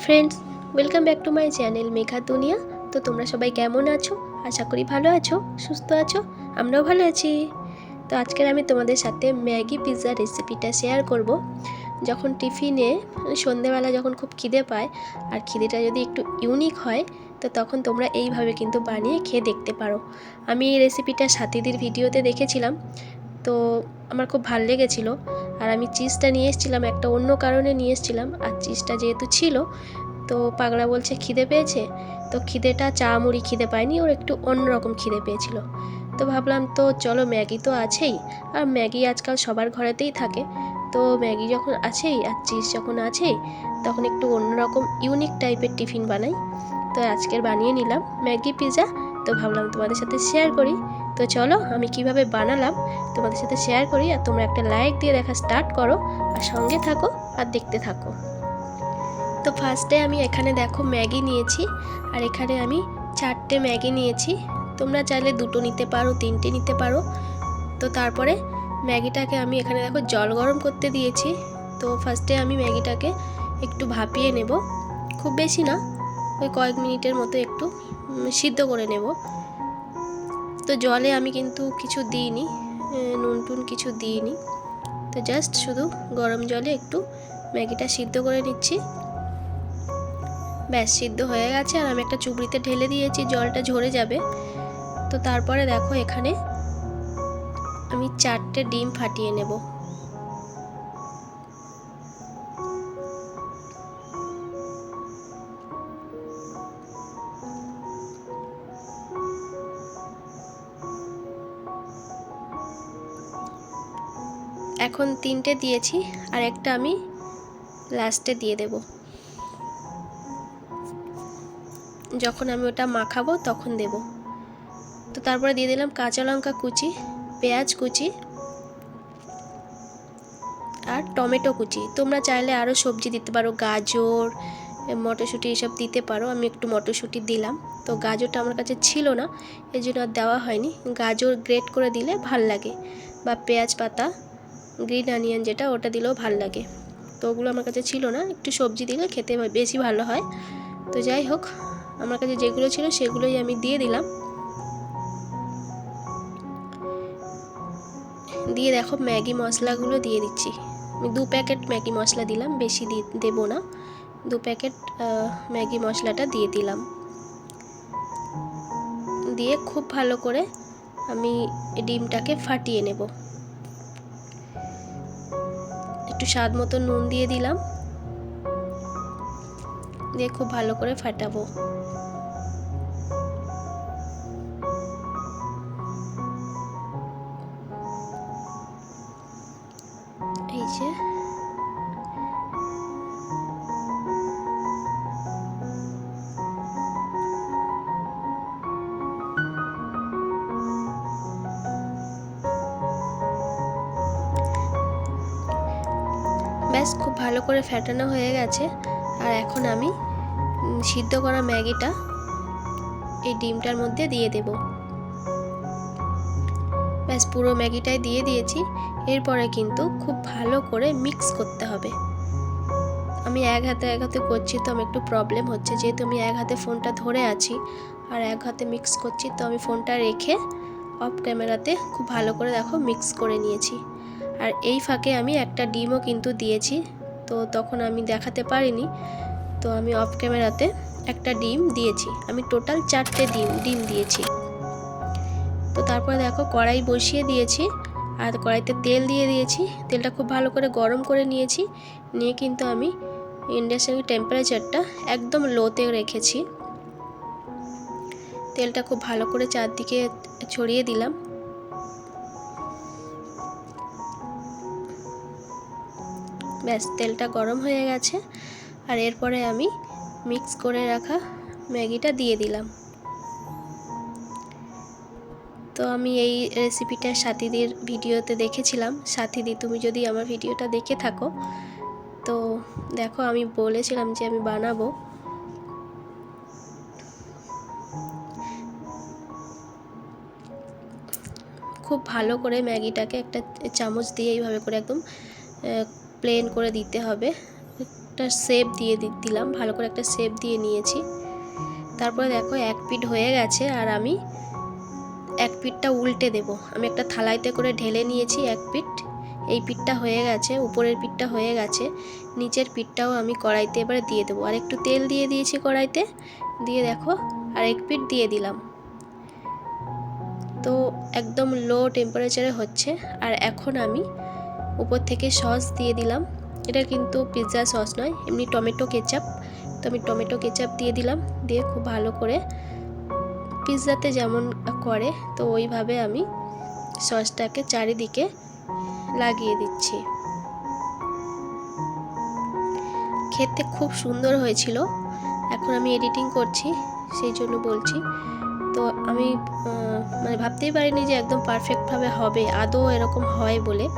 Friends, welcome back to my channel Megha দুনিয়া। তো তোমরা সবাই কেমন আছো? আশা করি ভালো আছো, সুস্থ আছো। আমরাও ভালো আছি। তো আজকের আমি তোমাদের সাথে ম্যাগি পিৎজা রেসিপিটা শেয়ার করব। যখন টিফিনে সন্ধেবেলা যখন খুব খিদে পায় আর খিদেটা যদি একটু ইউনিক হয়, তো তখন তোমরা এইভাবে কিন্তু বানিয়ে খেয়ে দেখতে পারো। আমি এই রেসিপিটা সাথীদের ভিডিওতে দেখেছিলাম, তো আমার খুব ভালো লেগেছিলো। আর আমি চিজটা নিয়ে এসেছিলাম একটা অন্য কারণে নিয়ে এসেছিলাম, আর চিজটা যেহেতু ছিল, তো পাগলা বলছে খিদে পেয়েছে। তো খিদেটা চা মুড়ি খিদে পায়নি, ওর একটু অন্যরকম খিদে পেয়েছিল। তো ভাবলাম তো চলো, ম্যাগি তো আছেই, আর ম্যাগি আজকাল সবার ঘরেতেই থাকে। তো ম্যাগি যখন আছেই আর চিজ যখন আছেই, তখন একটু অন্যরকম ইউনিক টাইপের টিফিন বানাই। তো আজকের বানিয়ে নিলাম ম্যাগি পিৎজা। তো ভাবলাম তোমাদের সাথে শেয়ার করি। তো চলো আমি কিভাবে বানালাম তোমাদের সাথে শেয়ার করি, আর তোমরা একটা লাইক দিয়ে দেখা স্টার্ট করো, আর সঙ্গে থাকো আর দেখতে থাকো। তো ফার্স্টে আমি এখানে দেখো ম্যাগি নিয়েছি, আর এখানে আমি 4টে ম্যাগি নিয়েছি। তোমরা চাইলে 2টো নিতে পারো, 3টে নিতে পারো। তো তারপরে ম্যাগিটাকে আমি এখানে দেখো জল গরম করতে দিয়েছি। তো ফার্স্টে আমি ম্যাগিটাকে একটু ভাপিয়ে নেব, খুব বেশি না, ওই কয়েক মিনিটের মতো একটু সিদ্ধ করে নেব। তো জলে আমি কিন্তু কিছু দিইনি, নুন টুন কিছু দিইনি। তো জাস্ট শুধু গরম জলে একটু ম্যাগিটা সিদ্ধ করে নিচ্ছি। ব্যাস সিদ্ধ হয়ে গেছে, আর আমি একটা চুবড়িতে ঢেলে দিয়েছি, জলটা ঝরে যাবে। তো তারপরে দেখো এখানে আমি 4টে ডিম ফাটিয়ে নেব। এখন 3টে দিয়েছি, আর একটা আমি লাস্টে দিয়ে দেব। যখন আমি ওটা মাখাবো তখন দেব। তো তারপরে দিয়ে দিলাম কাঁচা লঙ্কা কুচি, পেঁয়াজ কুচি, আর টমেটো কুচি। তোমরা চাইলে আরও সবজি দিতে পারো, গাজর, মটরশুঁটি এসব দিতে পারো। আমি একটু মটরশুঁটি দিলাম। তো গাজরটা আমার কাছে ছিল না, এই জন্য আর দেওয়া হয়নি। গাজর গ্রেট করে দিলে ভাল লাগে, বা পেঁয়াজ পাতা, গ্রিন অনিয়ন যেটা, ওটা দিলেও ভাল লাগে। তো ওগুলো আমার কাছে ছিল না, একটু সবজি দিলে খেতে বেশি ভালো হয়। তো যাই হোক, আমার কাছে যেগুলো ছিল সেগুলোই আমি দিয়ে দিলাম। দিয়ে দেখো ম্যাগি মশলাগুলো দিয়ে দিচ্ছি। আমি 2 প্যাকেট ম্যাগি মশলা দিলাম, বেশি দেবো না। 2 প্যাকেট ম্যাগি মশলাটা দিয়ে দিলাম। দিয়ে খুব ভালো করে আমি ডিমটাকে ফাটিয়ে নেব। একটু স্বাদ মতো নুন দিয়ে দিলাম, দিয়ে খুব ভালো করে ফাটাবো। এই যে ব্যাস খুব ভালো করে ফেটানো হয়ে গেছে। আর এখন আমি সিদ্ধ করা ম্যাগিটা এই ডিমটার মধ্যে দিয়ে দেব। ব্যাস পুরো ম্যাগিটাই দিয়ে দিয়েছি। এরপরে কিন্তু খুব ভালো করে মিক্স করতে হবে। আমি এক হাতে করছি, তো আমি একটু প্রবলেম হচ্ছে, যেহেতু আমি এক হাতে ফোনটা ধরে আছি আর এক হাতে মিক্স করছি। তো আমি ফোনটা রেখে অফ ক্যামেরাতে খুব ভালো করে দেখো মিক্স করে নিয়েছি। আর এই ফাঁকে আমি একটা ডিমও কিন্তু দিয়েছি, তো তখন আমি দেখাতে পারিনি। তো আমি অফ ক্যামেরাতে একটা ডিম দিয়েছি। আমি টোটাল 4টে ডিম দিয়েছি। তো তারপরে দেখো কড়াই বসিয়ে দিয়েছি, আর কড়াইতে তেল দিয়ে দিয়েছি। তেলটা খুব ভালো করে গরম করে নিয়েছি। নিয়ে কিন্তু আমি ইন্ডাকশনের টেম্পারেচারটা একদম লোতে রেখেছি। তেলটা খুব ভালো করে চারদিকে ছড়িয়ে দিলাম। ব্যাস তেলটা গরম হয়ে গেছে, আর এরপরে আমি মিক্স করে রাখা ম্যাগিটা দিয়ে দিলাম। তো আমি এই রেসিপিটা সাথীদের ভিডিওতে দেখেছিলাম। সাথীদি, তুমি যদি আমার ভিডিওটা দেখে থাকো, তো দেখো আমি বলেছিলাম যে আমি বানাবো। খুব ভালো করে ম্যাগিটাকে একটা চামচ দিয়ে এইভাবে করে একদম প্লেন করে দিতে হবে, একটা শেপ দিয়ে দিলাম, ভালো করে একটা শেপ দিয়ে নিয়েছি। তারপরে দেখো এক পিঠ হয়ে গেছে, আর আমি এক পিঠটা উল্টে দেব। আমি একটা থালাইতে করে ঢেলে নিয়েছি এক পিঠ, এই পিঠটা হয়ে গেছে, উপরের পিঠটা হয়ে গেছে, নিচের পিঠটাও আমি কড়াইতে এবারে দিয়ে দেবো। আর একটু তেল দিয়ে দিয়েছি কড়াইতে, দিয়ে দেখো আর এক পিঠ দিয়ে দিলাম। তো একদম লো টেম্পারেচারে হচ্ছে। আর এখন আমি উপর থেকে সস দিয়ে দিলাম। এটা কিন্তু পিৎজা সস নয়, এমনি টমেটো কেচাপ। তো আমি টমেটো কেচাপ দিয়ে দিলাম, দিয়ে খুব ভালো করে পিৎজাতে যেমন করে তো ওইভাবে আমি সসটাকে চারিদিকে লাগিয়ে দিচ্ছি। খেতে খুব সুন্দর হয়েছিল। এখন আমি এডিটিং করছি, সেই জন্য বলছি। তো আমি মানে ভাবতেই পারিনি যে একদম পারফেক্টভাবে হবে, আদৌ এরকম হয় বলে।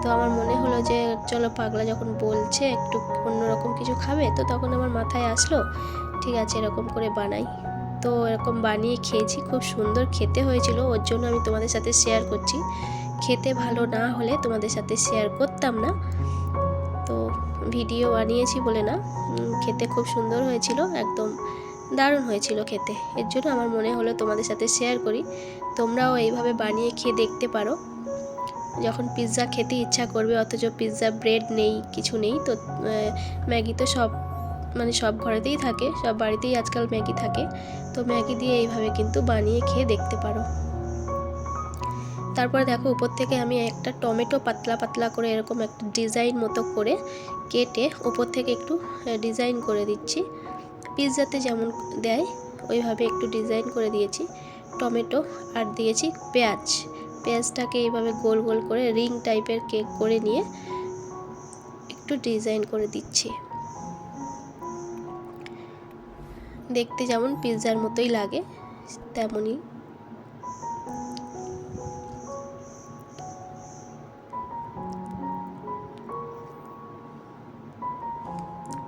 তো আমার মনে হলো যে চলো পাগলা যখন বলছে একটু অন্যরকম কিছু খাবে, তো তখন আমার মাথায় আসলো ঠিক আছে এরকম করে বানাই। তো এরকম বানিয়ে খেয়েছি, খুব সুন্দর খেতে হয়েছিল, ওর জন্য আমি তোমাদের সাথে শেয়ার করছি। খেতে ভালো না হলে তোমাদের সাথে শেয়ার করতাম না। তো ভিডিও বানিয়েছি বলে না, খেতে খুব সুন্দর হয়েছিল, একদম দারুণ হয়েছিল খেতে। এর জন্য আমার মনে হলো তোমাদের সাথে শেয়ার করি। তোমরাও এইভাবে বানিয়ে খেয়ে দেখতে পারো। যখন পিৎজা খেতে ইচ্ছা করবে, অথচ পিৎজা ব্রেড নেই, কিছু নেই, তো ম্যাগি তো সব ঘরেতেই থাকে, সব বাড়িতেই আজকাল ম্যাগি থাকে। তো ম্যাগি দিয়ে এইভাবে কিন্তু বানিয়ে খেয়ে দেখতে পারো। তারপরে দেখো উপর থেকে আমি একটা টমেটো পাতলা পাতলা করে এরকম একটা ডিজাইন মতো করে কেটে উপর থেকে একটু ডিজাইন করে দিচ্ছি। পিৎজাতে যেমন দেয় ওইভাবে একটু ডিজাইন করে দিয়েছি টমেটো, আর দিয়েছি পেঁয়াজটাকে এইভাবে গোল গোল করে রিং টাইপের কেক করে নিয়ে একটু ডিজাইন করে দিচ্ছি। দেখতে যেমন পিৎজার মতোই লাগে তেমনই।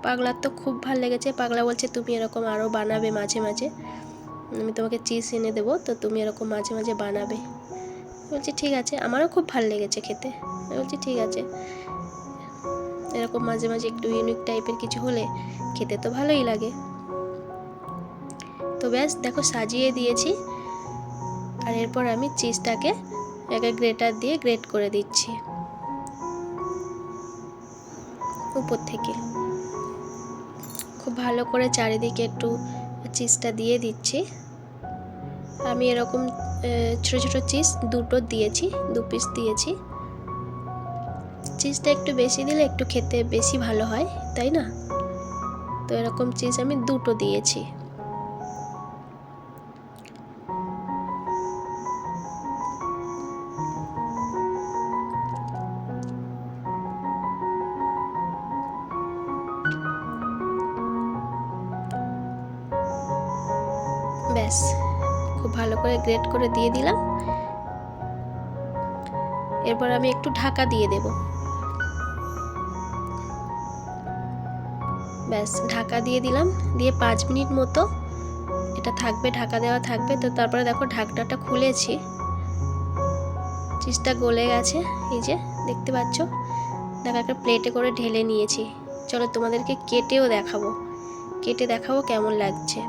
পাগলার তো খুব ভালো লেগেছে। পাগলা বলছে তুমি এরকম আরও বানাবে মাঝে মাঝে, আমি তোমাকে চিজ এনে দেবো, তো তুমি এরকম মাঝে মাঝে বানাবে। বলছি ঠিক আছে, আমারও খুব ভালো লেগেছে খেতে। বলছি ঠিক আছে, এরকম মাঝে মাঝে একটু ইউনিক টাইপের কিছু হলে খেতে তো ভালোই লাগে। তো ব্যাস দেখো সাজিয়ে দিয়েছি। আর এরপর আমি চিজটাকে একটা গ্রেটার দিয়ে গ্রেট করে দিচ্ছি উপর থেকে। খুব ভালো করে চারিদিকে একটু চিজটা দিয়ে দিচ্ছি। আমি এরকম ছোটো ছোটো চিজ দুটো দিয়েছি, 2 পিস দিয়েছি। চিজটা একটু বেশি দিলে একটু খেতে বেশি ভালো হয়, তাই না? তো এরকম চিজ আমি 2টো দিয়েছি। ব্যাস খুব ভালো করে গ্রেট করে দিয়ে দিলাম। এরপর আমি একটু ঢাকা দিয়ে দেব। ব্যাস ঢাকা দিয়ে দিলাম, দিয়ে 5 মিনিট মতো এটা থাকবে, ঢাকা দেওয়া থাকবে। তো তারপরে দেখো ঢাকনাটা খুলেছি, চিজটা গলে গেছে, এই যে দেখতে পাচ্ছ। দেখো একটা প্লেটে করে ঢেলে নিয়েছি। চলো তোমাদেরকে কেটে দেখাবো কেমন লাগছে।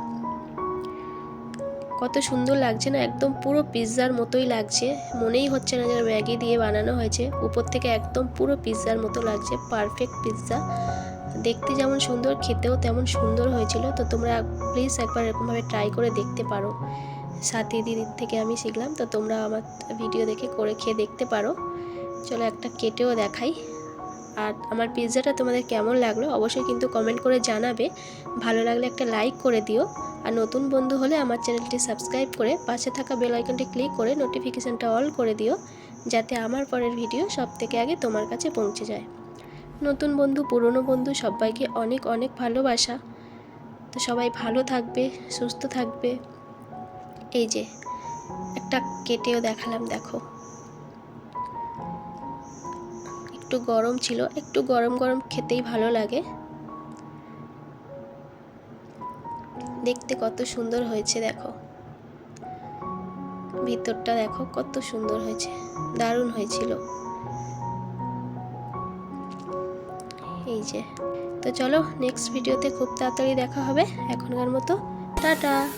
কত সুন্দর লাগছে না, একদম পুরো পিৎজার মতোই লাগছে, মনেই হচ্ছে না যে ম্যাগি দিয়ে বানানো হয়েছে। উপর থেকে একদম পুরো পিৎজার মতো লাগছে, পারফেক্ট পিৎজা। দেখতে যেমন সুন্দর, খেতেও তেমন সুন্দর হয়েছিল। তো তোমরা প্লিজ একবার এরকমভাবে ট্রাই করে দেখতে পারো। সাথী দিদির থেকে আমি শিখলাম, তো তোমরা আমার ভিডিও দেখে করে খেয়ে দেখতে পারো। চলো একটা কেটেও দেখাই। আর আমার পিৎজাটা তোমাদের কেমন লাগলো অবশ্যই কিন্তু কমেন্ট করে জানাবে। ভালো লাগলে একটা লাইক করে দিও। আর নতুন বন্ধু হলে আমার চ্যানেলটি সাবস্ক্রাইব করে পাশে থাকা বেল আইকনটি ক্লিক করে নোটিফিকেশানটা অল করে দিও, যাতে আমার পরের ভিডিও সবথেকে আগে তোমার কাছে পৌঁছে যায়। নতুন বন্ধু পুরনো বন্ধু সবাইকে অনেক অনেক ভালোবাসা। তো সবাই ভালো থাকবে, সুস্থ থাকবে। এই যে একটা কেটেও দেখালাম, দেখো একটু গরম ছিল, একটু গরম গরম খেতেই ভালো লাগে। দেখতে কত সুন্দর হয়েছে, দেখো ভিতরটা দেখো কত সুন্দর হয়েছে, দারুণ হয়েছিল। এই যে। তো চলো নেক্সট ভিডিওতে খুব তাড়াতাড়ি দেখা হবে। এখনকার মতো টাটা।